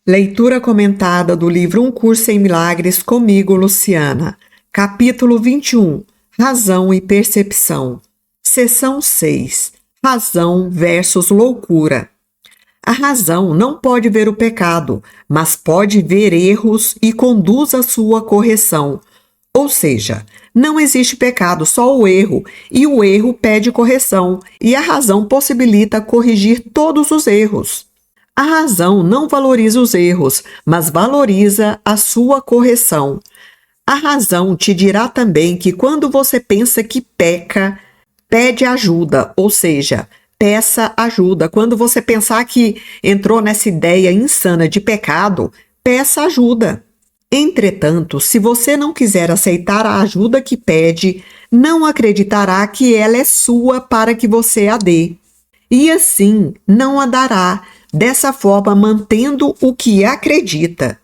Leitura comentada do livro Um Curso em Milagres comigo, Luciana. Capítulo 21. Razão e Percepção. Seção 6. Razão versus loucura. A razão não pode ver o pecado, mas pode ver erros e conduz a sua correção. Ou seja, não existe pecado, só o erro, e o erro pede correção, e a razão possibilita corrigir todos os erros. A razão não valoriza os erros, mas valoriza a sua correção. A razão te dirá também que quando você pensa que peca, pede ajuda, ou seja, peça ajuda. Quando você pensar que entrou nessa ideia insana de pecado, peça ajuda. Entretanto, se você não quiser aceitar a ajuda que pede, não acreditará que ela é sua para que você a dê. E assim não a dará, dessa forma mantendo o que acredita.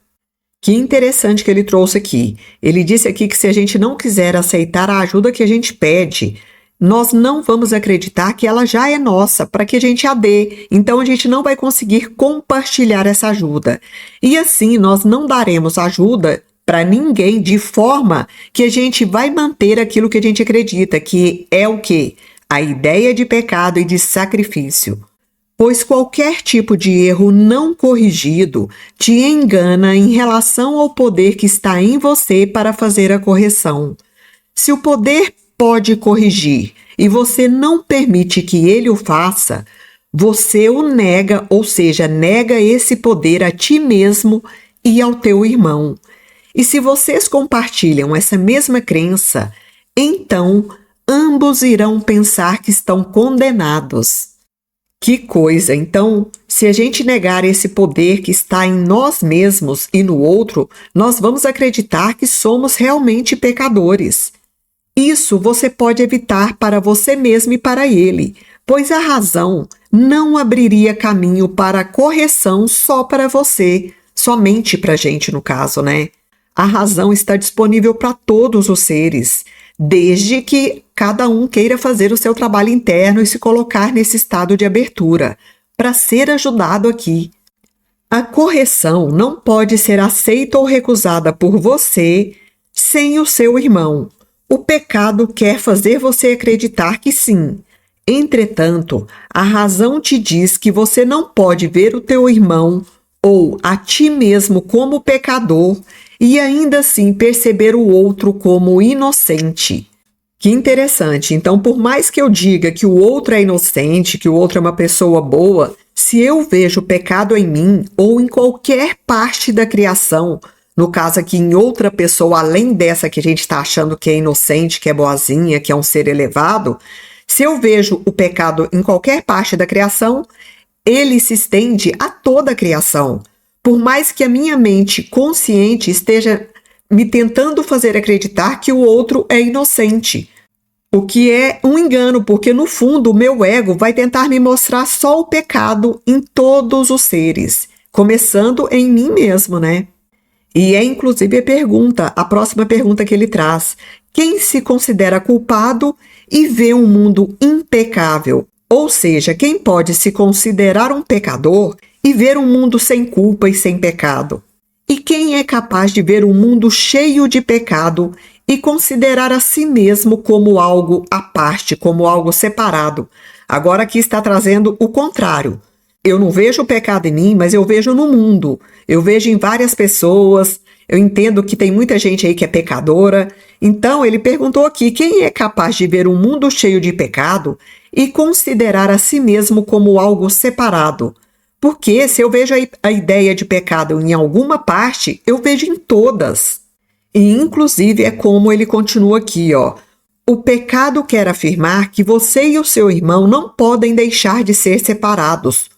Que interessante que ele trouxe aqui. Ele disse aqui que se a gente não quiser aceitar a ajuda que a gente pede, nós não vamos acreditar que ela já é nossa, para que a gente a dê. Então a gente não vai conseguir compartilhar essa ajuda. E assim nós não daremos ajuda para ninguém de forma que a gente vai manter aquilo que a gente acredita, que é o quê? A ideia de pecado e de sacrifício. Pois qualquer tipo de erro não corrigido te engana em relação ao poder que está em você para fazer a correção. Se o poder pode corrigir e você não permite que ele o faça, você o nega, ou seja, nega esse poder a ti mesmo e ao teu irmão. E se vocês compartilham essa mesma crença, então ambos irão pensar que estão condenados. Que coisa! Então, se a gente negar esse poder que está em nós mesmos e no outro, nós vamos acreditar que somos realmente pecadores. Isso você pode evitar para você mesmo e para ele, pois a razão não abriria caminho para a correção só para você, somente para a gente no caso, né? A razão está disponível para todos os seres, desde que cada um queira fazer o seu trabalho interno e se colocar nesse estado de abertura, para ser ajudado aqui. A correção não pode ser aceita ou recusada por você sem o seu irmão. O pecado quer fazer você acreditar que sim. Entretanto, a razão te diz que você não pode ver o teu irmão ou a ti mesmo como pecador e ainda assim perceber o outro como inocente. Que interessante. Então, por mais que eu diga que o outro é inocente, que o outro é uma pessoa boa, se eu vejo pecado em mim ou em qualquer parte da criação, no caso aqui em outra pessoa, além dessa que a gente está achando que é inocente, que é boazinha, que é um ser elevado, se eu vejo o pecado em qualquer parte da criação, ele se estende a toda a criação. Por mais que a minha mente consciente esteja me tentando fazer acreditar que o outro é inocente. O que é um engano, porque no fundo o meu ego vai tentar me mostrar só o pecado em todos os seres, começando em mim mesmo, né? E é inclusive a próxima pergunta que ele traz. Quem se considera culpado e vê um mundo impecável? Ou seja, quem pode se considerar um pecador e ver um mundo sem culpa e sem pecado? E quem é capaz de ver um mundo cheio de pecado e considerar a si mesmo como algo à parte, como algo separado? Agora aqui está trazendo o contrário. Eu não vejo o pecado em mim, mas eu vejo no mundo. Eu vejo em várias pessoas. Eu entendo que tem muita gente aí que é pecadora. Então, ele perguntou aqui, quem é capaz de ver um mundo cheio de pecado e considerar a si mesmo como algo separado? Porque se eu vejo a ideia de pecado em alguma parte, eu vejo em todas. E, inclusive, é como ele continua aqui, ó. O pecado quer afirmar que você e o seu irmão não podem deixar de ser separados.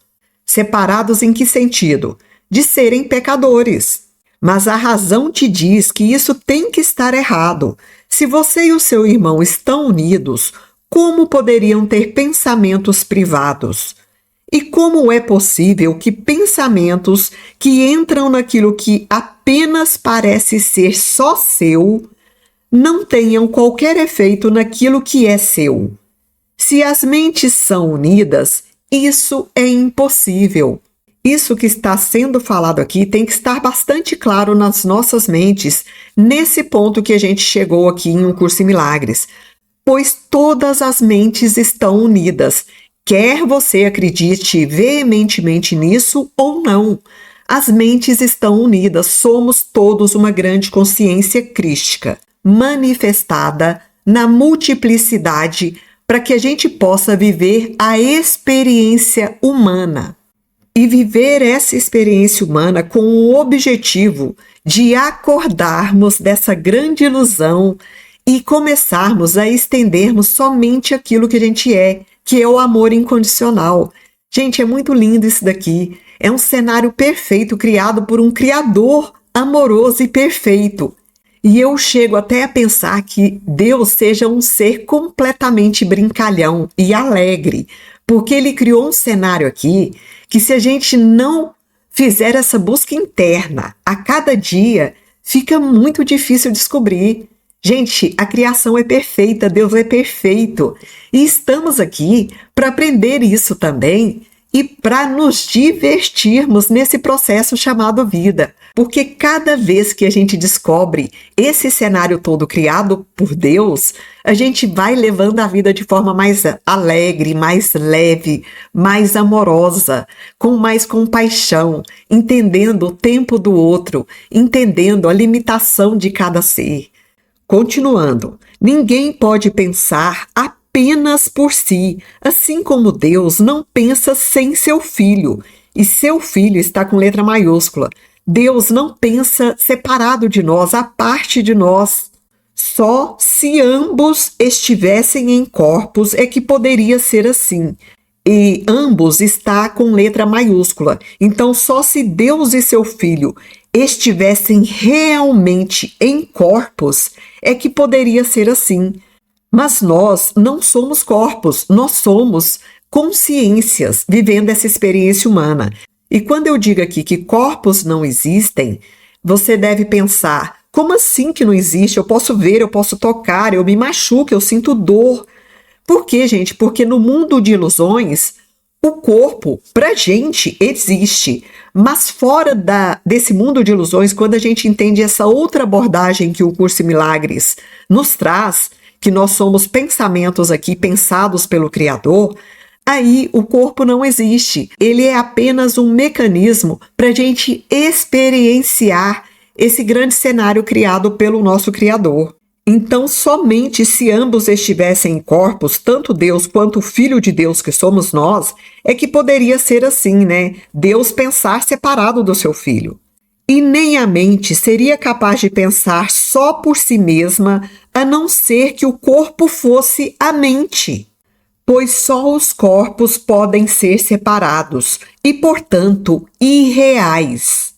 Separados em que sentido? De serem pecadores. Mas a razão te diz que isso tem que estar errado. Se você e o seu irmão estão unidos, como poderiam ter pensamentos privados? E como é possível que pensamentos que entram naquilo que apenas parece ser só seu, não tenham qualquer efeito naquilo que é seu? Se as mentes são unidas, isso é impossível. Isso que está sendo falado aqui tem que estar bastante claro nas nossas mentes, nesse ponto que a gente chegou aqui em Um Curso em Milagres, pois todas as mentes estão unidas, quer você acredite veementemente nisso ou não. As mentes estão unidas, somos todos uma grande consciência crística, manifestada na multiplicidade para que a gente possa viver a experiência humana. E viver essa experiência humana com o objetivo de acordarmos dessa grande ilusão e começarmos a estendermos somente aquilo que a gente é, que é o amor incondicional. Gente, é muito lindo isso daqui. É um cenário perfeito criado por um Criador amoroso e perfeito. E eu chego até a pensar que Deus seja um ser completamente brincalhão e alegre, porque Ele criou um cenário aqui que, se a gente não fizer essa busca interna a cada dia, fica muito difícil descobrir. Gente, a criação é perfeita, Deus é perfeito. E estamos aqui para aprender isso também e para nos divertirmos nesse processo chamado vida. Porque cada vez que a gente descobre esse cenário todo criado por Deus, a gente vai levando a vida de forma mais alegre, mais leve, mais amorosa, com mais compaixão, entendendo o tempo do outro, entendendo a limitação de cada ser. Continuando, ninguém pode pensar apenas por si, assim como Deus não pensa sem seu Filho, e seu Filho está com letra maiúscula. Deus não pensa separado de nós, à parte de nós. Só se ambos estivessem em corpos é que poderia ser assim. E ambos está com letra maiúscula. Então, só se Deus e seu Filho estivessem realmente em corpos é que poderia ser assim. Mas nós não somos corpos, nós somos consciências vivendo essa experiência humana. E quando eu digo aqui que corpos não existem, você deve pensar, como assim que não existe? Eu posso ver, eu posso tocar, eu me machuco, eu sinto dor. Por quê, gente? Porque no mundo de ilusões, o corpo, pra gente, existe. Mas fora desse mundo de ilusões, quando a gente entende essa outra abordagem que o Curso em Milagres nos traz, que nós somos pensamentos aqui pensados pelo Criador, aí o corpo não existe. Ele é apenas um mecanismo para a gente experienciar esse grande cenário criado pelo nosso Criador. Então, somente se ambos estivessem em corpos, tanto Deus quanto o Filho de Deus, que somos nós, é que poderia ser assim, né? Deus pensar separado do seu Filho. E nem a mente seria capaz de pensar só por si mesma, a não ser que o corpo fosse a mente. Pois só os corpos podem ser separados e, portanto, irreais.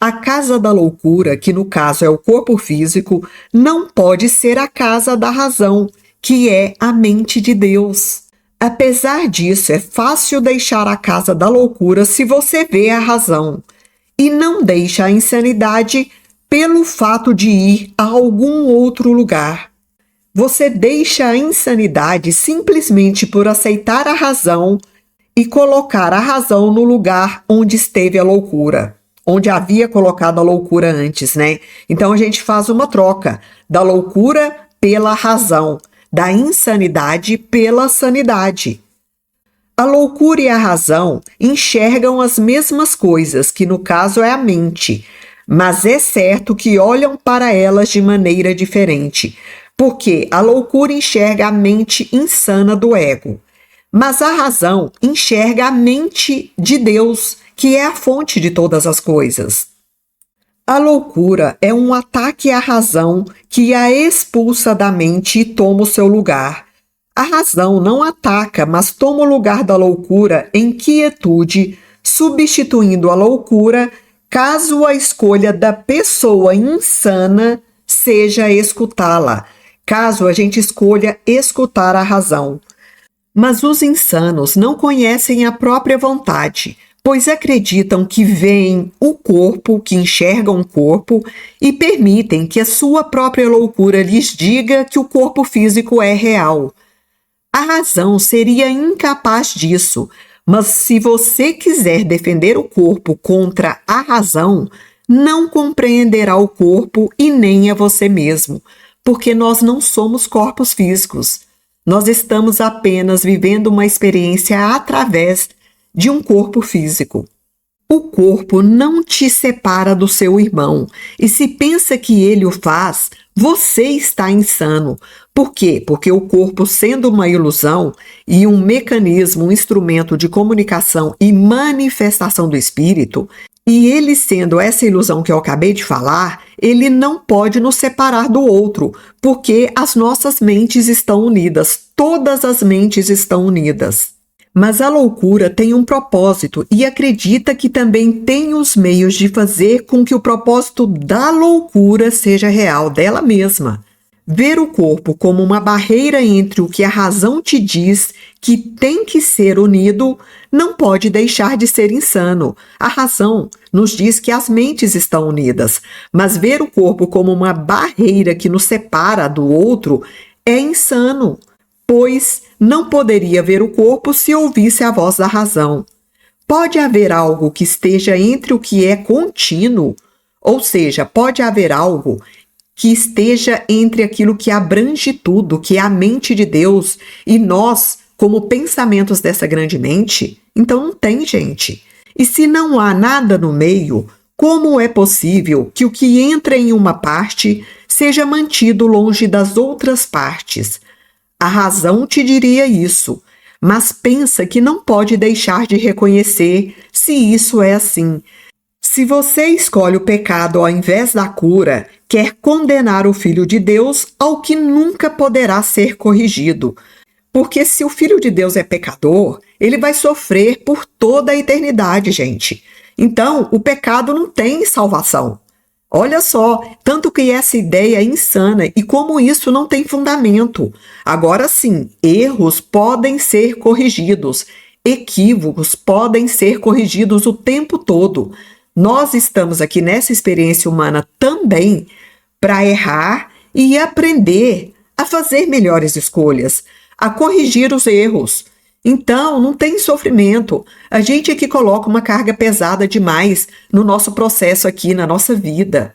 A casa da loucura, que no caso é o corpo físico, não pode ser a casa da razão, que é a mente de Deus. Apesar disso, é fácil deixar a casa da loucura se você vê a razão, e não deixa a insanidade pelo fato de ir a algum outro lugar. Você deixa a insanidade simplesmente por aceitar a razão e colocar a razão no lugar onde esteve a loucura, onde havia colocado a loucura antes, né? Então a gente faz uma troca da loucura pela razão, da insanidade pela sanidade. A loucura e a razão enxergam as mesmas coisas, que no caso é a mente, mas é certo que olham para elas de maneira diferente, porque a loucura enxerga a mente insana do ego, mas a razão enxerga a mente de Deus, que é a fonte de todas as coisas. A loucura é um ataque à razão que a expulsa da mente e toma o seu lugar. A razão não ataca, mas toma o lugar da loucura em quietude, substituindo a loucura caso a escolha da pessoa insana seja escutá-la, caso a gente escolha escutar a razão. Mas os insanos não conhecem a própria vontade, pois acreditam que veem o corpo, que enxergam o corpo e permitem que a sua própria loucura lhes diga que o corpo físico é real. A razão seria incapaz disso, Mas se você quiser defender o corpo contra a razão, não compreenderá o corpo e nem a você mesmo, porque nós não somos corpos físicos. Nós estamos apenas vivendo uma experiência através de um corpo físico. O corpo não te separa do seu irmão, e se pensa que ele o faz, você está insano. Por quê? Porque o corpo, sendo uma ilusão e um mecanismo, um instrumento de comunicação e manifestação do espírito, e ele sendo essa ilusão que eu acabei de falar, ele não pode nos separar do outro, porque as nossas mentes estão unidas, todas as mentes estão unidas. Mas a loucura tem um propósito e acredita que também tem os meios de fazer com que o propósito da loucura seja real dela mesma. Ver o corpo como uma barreira entre o que a razão te diz que tem que ser unido não pode deixar de ser insano. A razão nos diz que as mentes estão unidas, mas ver o corpo como uma barreira que nos separa do outro é insano, pois não poderia ver o corpo se ouvisse a voz da razão. Pode haver algo que esteja entre o que é contínuo, ou seja, pode haver algo que esteja entre aquilo que abrange tudo, que é a mente de Deus, e nós, como pensamentos dessa grande mente? Então não tem, gente. E se não há nada no meio, como é possível que o que entra em uma parte seja mantido longe das outras partes? A razão te diria isso, mas pensa que não pode deixar de reconhecer se isso é assim. Se você escolhe o pecado ao invés da cura, quer condenar o Filho de Deus ao que nunca poderá ser corrigido. Porque se o Filho de Deus é pecador, ele vai sofrer por toda a eternidade, gente. Então, o pecado não tem salvação. Olha só, tanto que essa ideia é insana e como isso não tem fundamento. Agora sim, erros podem ser corrigidos, equívocos podem ser corrigidos o tempo todo. Nós estamos aqui nessa experiência humana também para errar e aprender a fazer melhores escolhas, a corrigir os erros. Então, não tem sofrimento. A gente é que coloca uma carga pesada demais no nosso processo aqui, na nossa vida.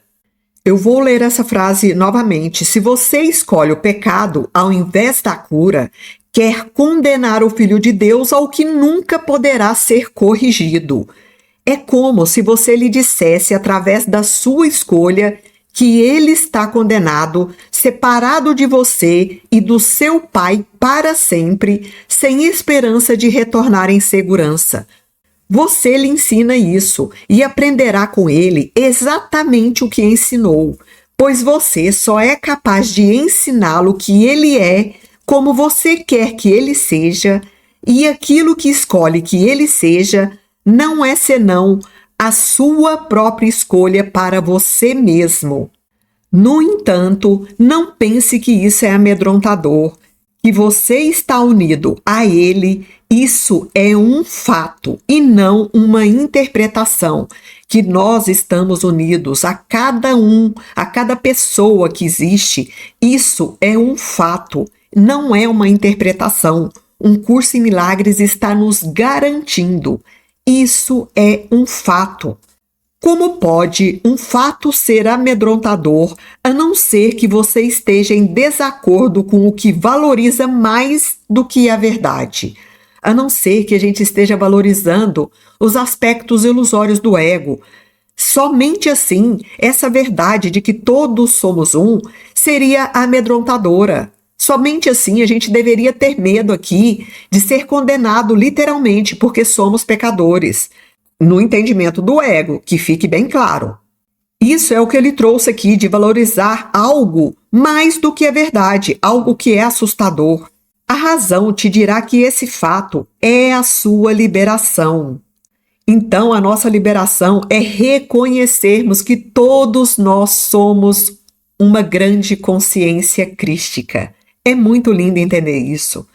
Eu vou ler essa frase novamente. Se você escolhe o pecado ao invés da cura, quer condenar o Filho de Deus ao que nunca poderá ser corrigido. É como se você lhe dissesse, através da sua escolha, que ele está condenado, separado de você e do seu Pai para sempre, sem esperança de retornar em segurança. Você lhe ensina isso e aprenderá com ele exatamente o que ensinou, pois você só é capaz de ensiná-lo que ele é, como você quer que ele seja, e aquilo que escolhe que ele seja não é senão a sua própria escolha para você mesmo. No entanto, não pense que isso é amedrontador, que você está unido a ele, isso é um fato e não uma interpretação, que nós estamos unidos a cada pessoa que existe, isso é um fato, não é uma interpretação. Um curso em milagres está nos garantindo. Isso é um fato. Como pode um fato ser amedrontador, a não ser que você esteja em desacordo com o que valoriza mais do que a verdade? A não ser que a gente esteja valorizando os aspectos ilusórios do ego. Somente assim, essa verdade de que todos somos um seria amedrontadora. Somente assim a gente deveria ter medo aqui de ser condenado literalmente porque somos pecadores. No entendimento do ego, que fique bem claro. Isso é o que ele trouxe aqui de valorizar algo mais do que a verdade, algo que é assustador. A razão te dirá que esse fato é a sua liberação. Então, a nossa liberação é reconhecermos que todos nós somos uma grande consciência crística. É muito lindo entender isso.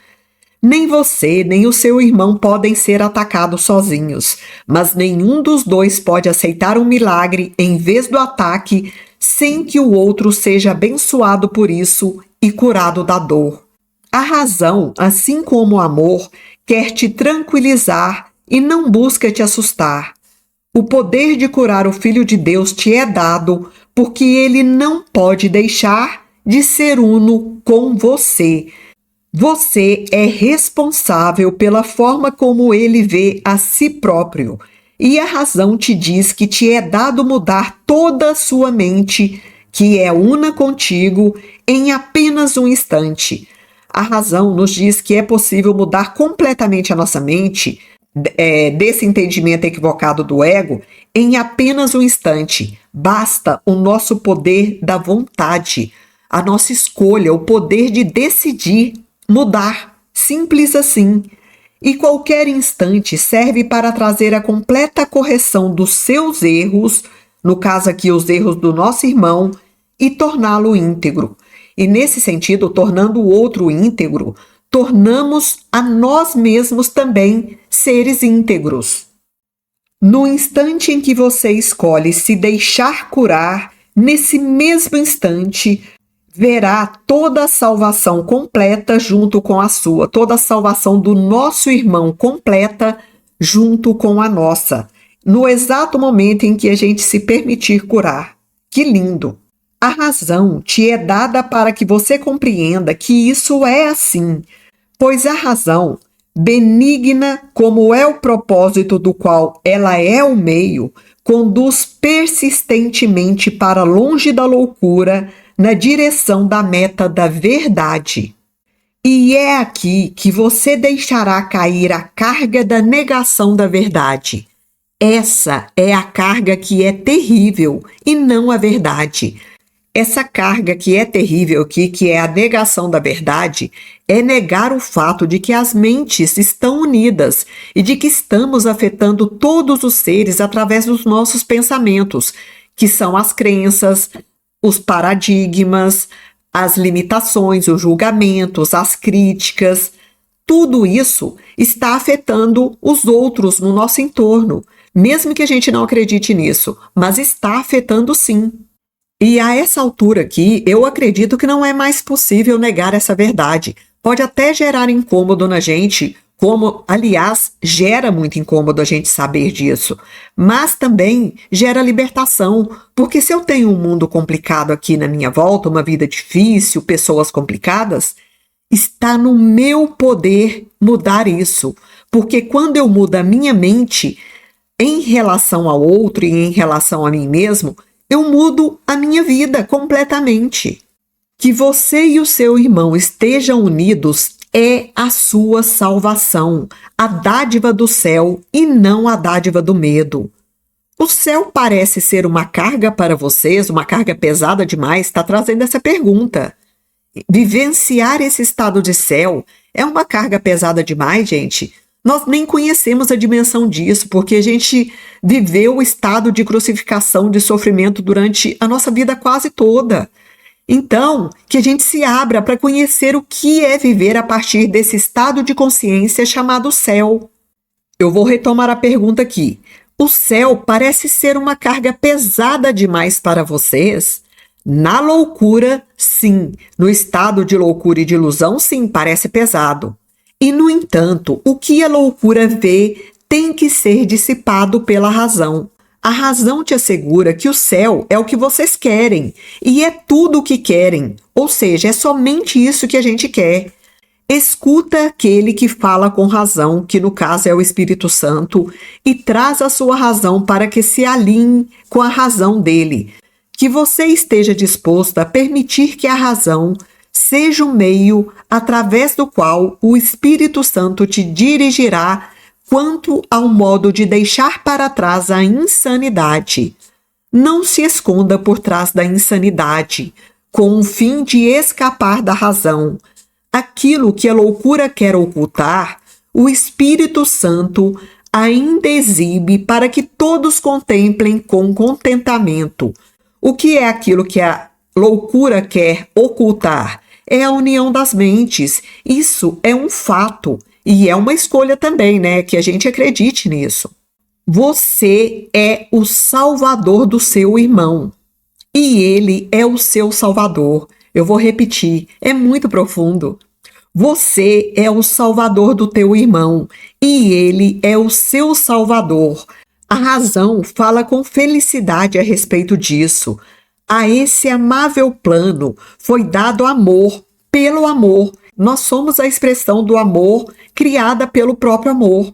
Nem você, nem o seu irmão podem ser atacados sozinhos, mas nenhum dos dois pode aceitar um milagre em vez do ataque sem que o outro seja abençoado por isso e curado da dor. A razão, assim como o amor, quer te tranquilizar e não busca te assustar. O poder de curar o Filho de Deus te é dado porque ele não pode deixar de ser uno com você. Você é responsável pela forma como ele vê a si próprio. E a razão te diz que te é dado mudar toda a sua mente, que é una contigo, em apenas um instante. A razão nos diz que é possível mudar completamente a nossa mente, desse entendimento equivocado do ego, em apenas um instante. Basta o nosso poder da vontade, a nossa escolha, o poder de decidir mudar. Simples assim. E qualquer instante serve para trazer a completa correção dos seus erros, no caso aqui os erros do nosso irmão, e torná-lo íntegro. E nesse sentido, tornando o outro íntegro, tornamos a nós mesmos também seres íntegros. No instante em que você escolhe se deixar curar, nesse mesmo instante, verá toda a salvação completa junto com a sua, toda a salvação do nosso irmão completa junto com a nossa, no exato momento em que a gente se permitir curar. Que lindo! A razão te é dada para que você compreenda que isso é assim, pois a razão, benigna como é o propósito do qual ela é o meio, conduz persistentemente para longe da loucura, na direção da meta da verdade. E é aqui que você deixará cair a carga da negação da verdade. Essa é a carga que é terrível e não a verdade. Essa carga que é terrível aqui, que é a negação da verdade, é negar o fato de que as mentes estão unidas e de que estamos afetando todos os seres através dos nossos pensamentos, que são as crenças, os paradigmas, as limitações, os julgamentos, as críticas. Tudo isso está afetando os outros no nosso entorno, mesmo que a gente não acredite nisso, mas está afetando sim. E a essa altura aqui, eu acredito que não é mais possível negar essa verdade. Pode até gerar incômodo na gente, como, aliás, gera muito incômodo a gente saber disso, mas também gera libertação, porque se eu tenho um mundo complicado aqui na minha volta, uma vida difícil, pessoas complicadas, está no meu poder mudar isso, porque quando eu mudo a minha mente em relação ao outro e em relação a mim mesmo, eu mudo a minha vida completamente. Que você e o seu irmão estejam unidos é a sua salvação, a dádiva do céu e não a dádiva do medo. O céu parece ser uma carga para vocês, uma carga pesada demais, está trazendo essa pergunta. Vivenciar esse estado de céu é uma carga pesada demais, gente? Nós nem conhecemos a dimensão disso, porque a gente viveu o estado de crucificação, de sofrimento durante a nossa vida quase toda. Então, que a gente se abra para conhecer o que é viver a partir desse estado de consciência chamado céu. Eu vou retomar a pergunta aqui. O céu parece ser uma carga pesada demais para vocês? Na loucura, sim. No estado de loucura e de ilusão, sim, parece pesado. E, no entanto, o que a loucura vê tem que ser dissipado pela razão. A razão te assegura que o céu é o que vocês querem, e é tudo o que querem, ou seja, é somente isso que a gente quer. Escuta aquele que fala com razão, que no caso é o Espírito Santo, e traz a sua razão para que se alinhe com a razão dele. Que você esteja disposto a permitir que a razão seja o meio através do qual o Espírito Santo te dirigirá quanto ao modo de deixar para trás a insanidade. Não se esconda por trás da insanidade, com o fim de escapar da razão. Aquilo que a loucura quer ocultar, o Espírito Santo ainda exibe para que todos contemplem com contentamento. O que é aquilo que a loucura quer ocultar? É a união das mentes. Isso é um fato. E é uma escolha também, né? Que a gente acredite nisso. Você é o salvador do seu irmão. E ele é o seu salvador. Eu vou repetir, é muito profundo. Você é o salvador do teu irmão e ele é o seu salvador. A razão fala com felicidade a respeito disso. A esse amável plano foi dado amor pelo amor. Nós somos a expressão do amor criada pelo próprio amor.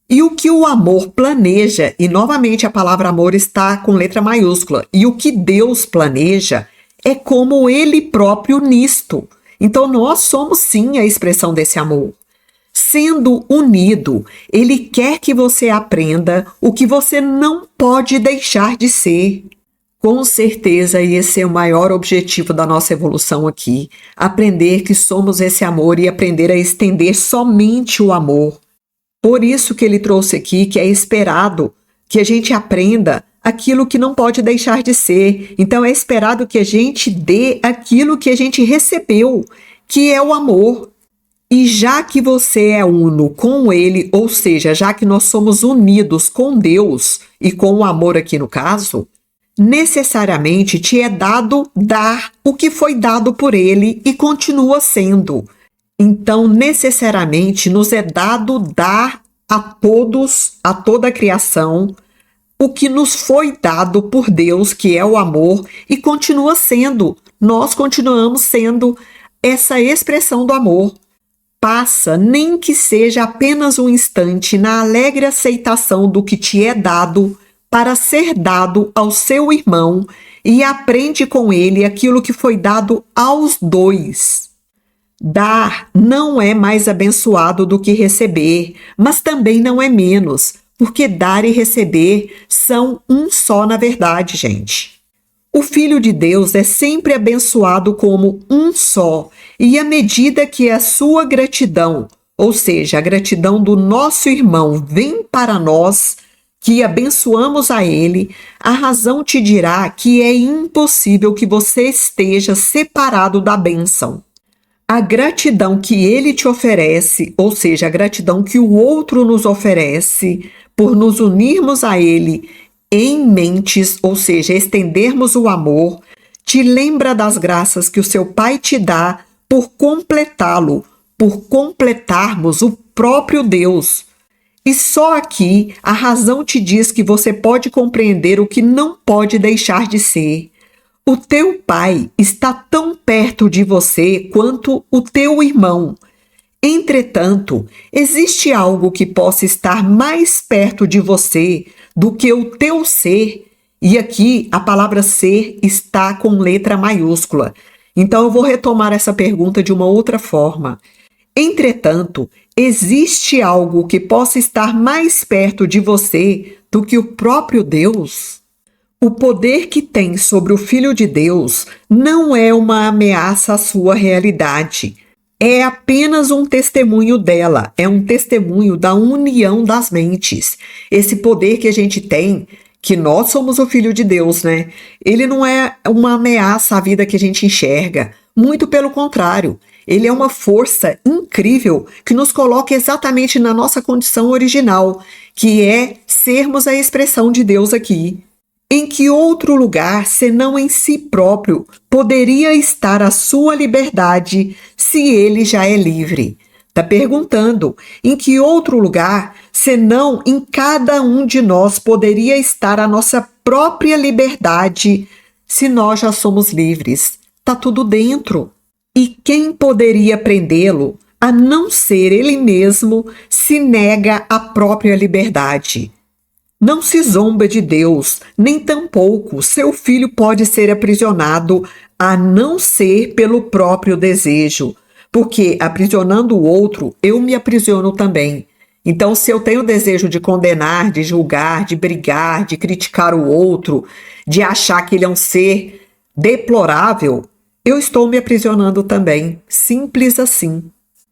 E o que o amor planeja, e novamente a palavra amor está com letra maiúscula, e o que Deus planeja é como Ele próprio nisto. Então nós somos sim a expressão desse amor. Sendo unido, Ele quer que você aprenda o que você não pode deixar de ser. Com certeza esse é o maior objetivo da nossa evolução aqui, aprender que somos esse amor e aprender a estender somente o amor. Por isso que ele trouxe aqui que é esperado que a gente aprenda aquilo que não pode deixar de ser. Então é esperado que a gente dê aquilo que a gente recebeu, que é o amor. E já que você é uno com ele, ou seja, já que nós somos unidos com Deus e com o amor aqui no caso, necessariamente te é dado dar o que foi dado por ele e continua sendo. Então, necessariamente, nos é dado dar a todos, a toda a criação, o que nos foi dado por Deus, que é o amor, e continua sendo. Nós continuamos sendo essa expressão do amor. Passa, nem que seja apenas um instante, na alegre aceitação do que te é dado, para ser dado ao seu irmão, e aprende com ele aquilo que foi dado aos dois. Dar não é mais abençoado do que receber, mas também não é menos, porque dar e receber são um só na verdade, gente. O Filho de Deus é sempre abençoado como um só, e à medida que a sua gratidão, ou seja, a gratidão do nosso irmão, vem para nós, que abençoamos a ele, a razão te dirá que é impossível que você esteja separado da bênção. A gratidão que ele te oferece, ou seja, a gratidão que o outro nos oferece, por nos unirmos a ele em mentes, ou seja, estendermos o amor, te lembra das graças que o seu Pai te dá por completá-lo, por completarmos o próprio Deus. E só aqui a razão te diz que você pode compreender o que não pode deixar de ser. O teu pai está tão perto de você quanto o teu irmão. Entretanto, existe algo que possa estar mais perto de você do que o teu ser? E aqui a palavra ser está com letra maiúscula. Então eu vou retomar essa pergunta de uma outra forma. Entretanto, existe algo que possa estar mais perto de você do que o próprio Deus? O poder que tem sobre o Filho de Deus não é uma ameaça à sua realidade. É apenas um testemunho dela, é um testemunho da união das mentes. Esse poder que a gente tem, que nós somos o Filho de Deus, né? Ele não é uma ameaça à vida que a gente enxerga. Muito pelo contrário, ele é uma força incrível que nos coloca exatamente na nossa condição original, que é sermos a expressão de Deus aqui. Em que outro lugar, senão em si próprio, poderia estar a sua liberdade se ele já é livre? Está perguntando, em que outro lugar, senão em cada um de nós, poderia estar a nossa própria liberdade se nós já somos livres? Está tudo dentro. E quem poderia prendê-lo, a não ser ele mesmo, se nega a própria liberdade? Não se zomba de Deus, nem tampouco seu filho pode ser aprisionado, a não ser pelo próprio desejo, porque aprisionando o outro, eu me aprisiono também. Então, se eu tenho o desejo de condenar, de julgar, de brigar, de criticar o outro, de achar que ele é um ser deplorável, eu estou me aprisionando também, simples assim.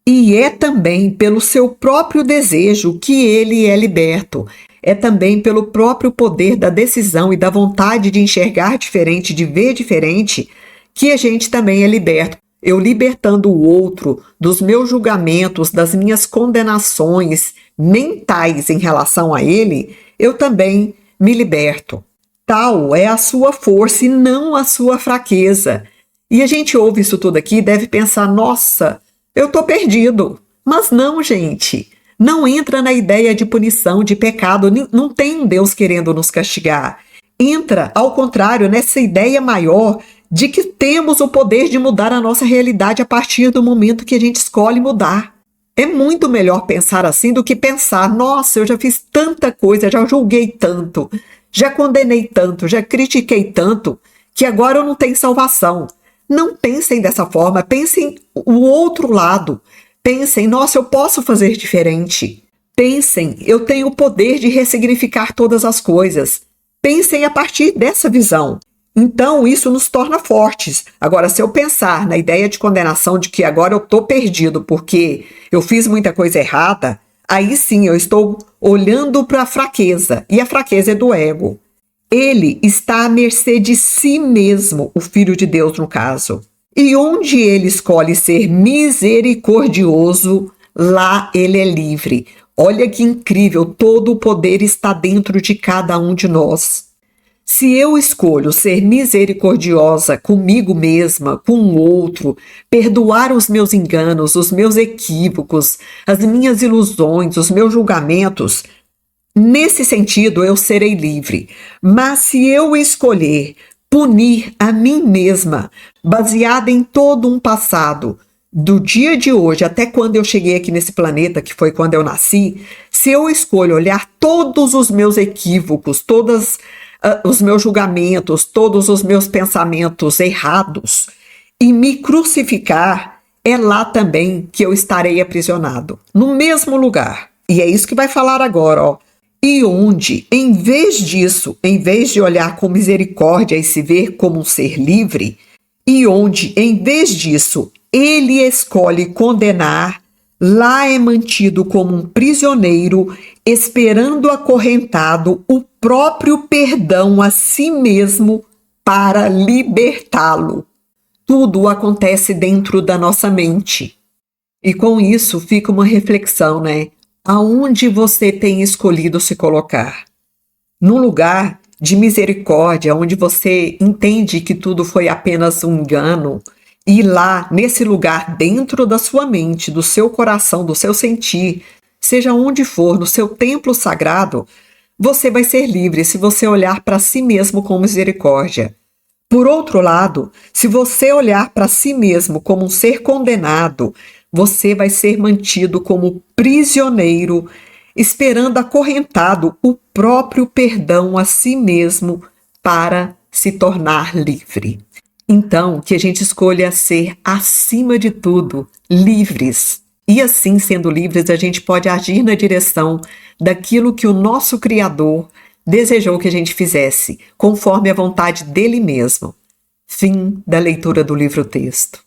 E é também pelo seu próprio desejo que ele é liberto. É também pelo próprio poder da decisão e da vontade de enxergar diferente, de ver diferente, que a gente também é liberto. Eu libertando o outro dos meus julgamentos, das minhas condenações mentais em relação a ele, eu também me liberto. Tal é a sua força e não a sua fraqueza. E a gente ouve isso tudo aqui e deve pensar, nossa, eu tô perdido. Mas não, gente. Não entra na ideia de punição, de pecado. Não tem um Deus querendo nos castigar. Entra, ao contrário, nessa ideia maior de que temos o poder de mudar a nossa realidade a partir do momento que a gente escolhe mudar. É muito melhor pensar assim do que pensar, nossa, eu já fiz tanta coisa, já julguei tanto, já condenei tanto, já critiquei tanto, que agora eu não tenho salvação. Não pensem dessa forma, pensem o outro lado. Pensem, nossa, eu posso fazer diferente. Pensem, eu tenho o poder de ressignificar todas as coisas. Pensem a partir dessa visão. Então, isso nos torna fortes. Agora, se eu pensar na ideia de condenação de que agora eu estou perdido porque eu fiz muita coisa errada, aí sim eu estou olhando para a fraqueza. E a fraqueza é do ego. Ele está à mercê de si mesmo, o Filho de Deus no caso. E onde ele escolhe ser misericordioso, lá ele é livre. Olha que incrível, todo o poder está dentro de cada um de nós. Se eu escolho ser misericordiosa comigo mesma, com o outro, perdoar os meus enganos, os meus equívocos, as minhas ilusões, os meus julgamentos, nesse sentido eu serei livre. Mas se eu escolher punir a mim mesma, baseada em todo um passado, do dia de hoje até quando eu cheguei aqui nesse planeta, que foi quando eu nasci, se eu escolho olhar todos os meus equívocos, todos os meus julgamentos, todos os meus pensamentos errados e me crucificar, é lá também que eu estarei aprisionado, no mesmo lugar. E é isso que vai falar agora, ó. E onde, em vez disso, em vez de olhar com misericórdia e se ver como um ser livre, e onde, em vez disso, ele escolhe condenar, lá é mantido como um prisioneiro, esperando acorrentado o próprio perdão a si mesmo para libertá-lo. Tudo acontece dentro da nossa mente. E com isso fica uma reflexão, né? Aonde você tem escolhido se colocar? Num lugar de misericórdia, onde você entende que tudo foi apenas um engano, e lá, nesse lugar, dentro da sua mente, do seu coração, do seu sentir, seja onde for, no seu templo sagrado, você vai ser livre se você olhar para si mesmo com misericórdia. Por outro lado, se você olhar para si mesmo como um ser condenado, você vai ser mantido como prisioneiro, esperando acorrentado o próprio perdão a si mesmo para se tornar livre. Então, que a gente escolha ser, acima de tudo, livres. E assim, sendo livres, a gente pode agir na direção daquilo que o nosso Criador desejou que a gente fizesse, conforme a vontade dele mesmo. Fim da leitura do livro-texto.